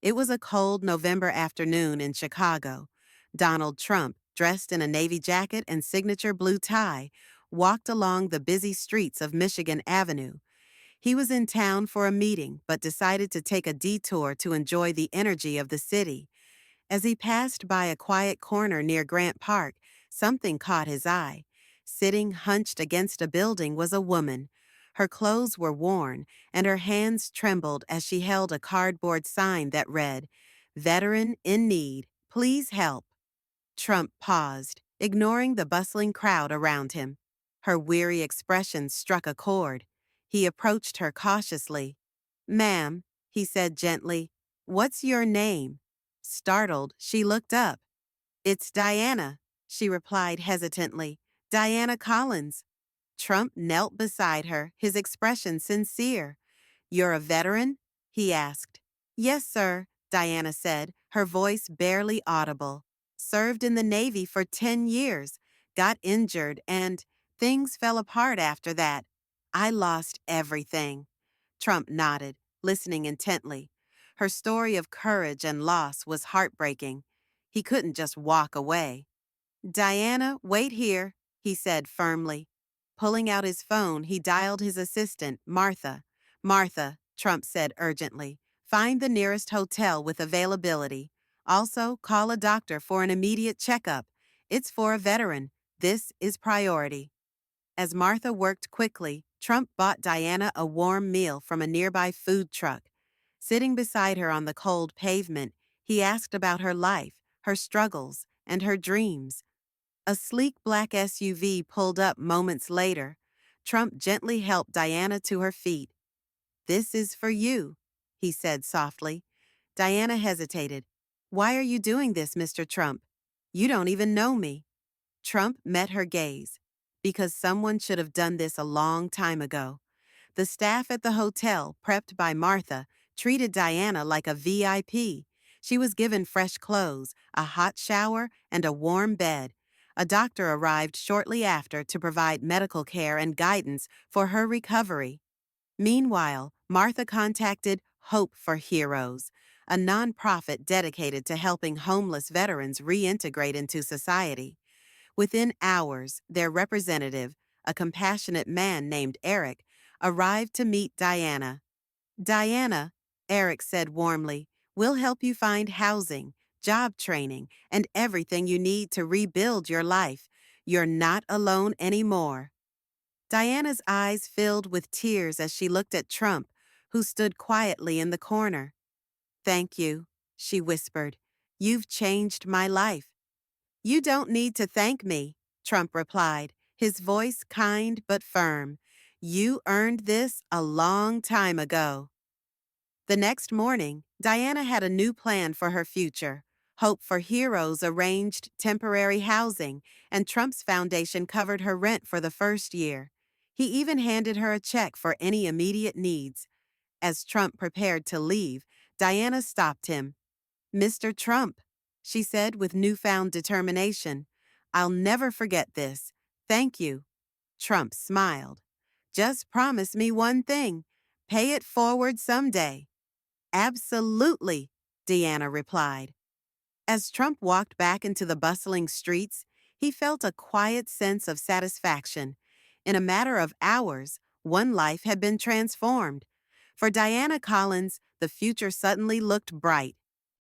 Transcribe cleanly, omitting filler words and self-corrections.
It was a cold November afternoon in Chicago. Donald Trump, dressed in a navy jacket and signature blue tie, walked along the busy streets of Michigan Avenue. He was in town for a meeting but decided to take a detour to enjoy the energy of the city. As he passed by a quiet corner near Grant Park, something caught his eye. Sitting hunched against a building was a woman. Her clothes were worn, and her hands trembled as she held a cardboard sign that read, "Veteran in need, please help." Trump paused, ignoring the bustling crowd around him. Her weary expression struck a chord. He approached her cautiously. "Ma'am," he said gently, "what's your name?" Startled, she looked up. "It's Diana," she replied hesitantly. "Diana Collins." Trump knelt beside her, his expression sincere. "You're a veteran?" he asked. "Yes, sir," Diana said, her voice barely audible. "Served in the Navy for 10 years, got injured, and things fell apart after that. I lost everything." Trump nodded, listening intently. Her story of courage and loss was heartbreaking. He couldn't just walk away. "Diana, wait here," he said firmly. Pulling out his phone, he dialed his assistant, Martha. "Martha," Trump said urgently, "find the nearest hotel with availability. Also, call a doctor for an immediate checkup. It's for a veteran. This is priority." As Martha worked quickly, Trump bought Diana a warm meal from a nearby food truck. Sitting beside her on the cold pavement, he asked about her life, her struggles, and her dreams. A sleek black SUV pulled up moments later. Trump gently helped Diana to her feet. "This is for you," he said softly. Diana hesitated. "Why are you doing this, Mr. Trump? You don't even know me." Trump met her gaze. "Because someone should have done this a long time ago." The staff at the hotel, prepped by Martha, treated Diana like a VIP. She was given fresh clothes, a hot shower, and a warm bed. A doctor arrived shortly after to provide medical care and guidance for her recovery. Meanwhile, Martha contacted Hope for Heroes, a nonprofit dedicated to helping homeless veterans reintegrate into society. Within hours, their representative, a compassionate man named Eric, arrived to meet Diana. "Diana," Eric said warmly, "we'll help you find housing, job training, and everything you need to rebuild your life. You're not alone anymore." Diana's eyes filled with tears as she looked at Trump, who stood quietly in the corner. "Thank you," she whispered. "You've changed my life." "You don't need to thank me," Trump replied, his voice kind but firm. "You earned this a long time ago." The next morning, Diana had a new plan for her future. Hope for Heroes arranged temporary housing, and Trump's foundation covered her rent for the first year. He even handed her a check for any immediate needs. As Trump prepared to leave, Diana stopped him. "Mr. Trump," she said with newfound determination, "I'll never forget this. Thank you." Trump smiled. "Just promise me one thing. Pay it forward someday." "Absolutely," Deanna replied. As Trump walked back into the bustling streets, he felt a quiet sense of satisfaction. In a matter of hours, one life had been transformed. For Diana Collins, the future suddenly looked bright.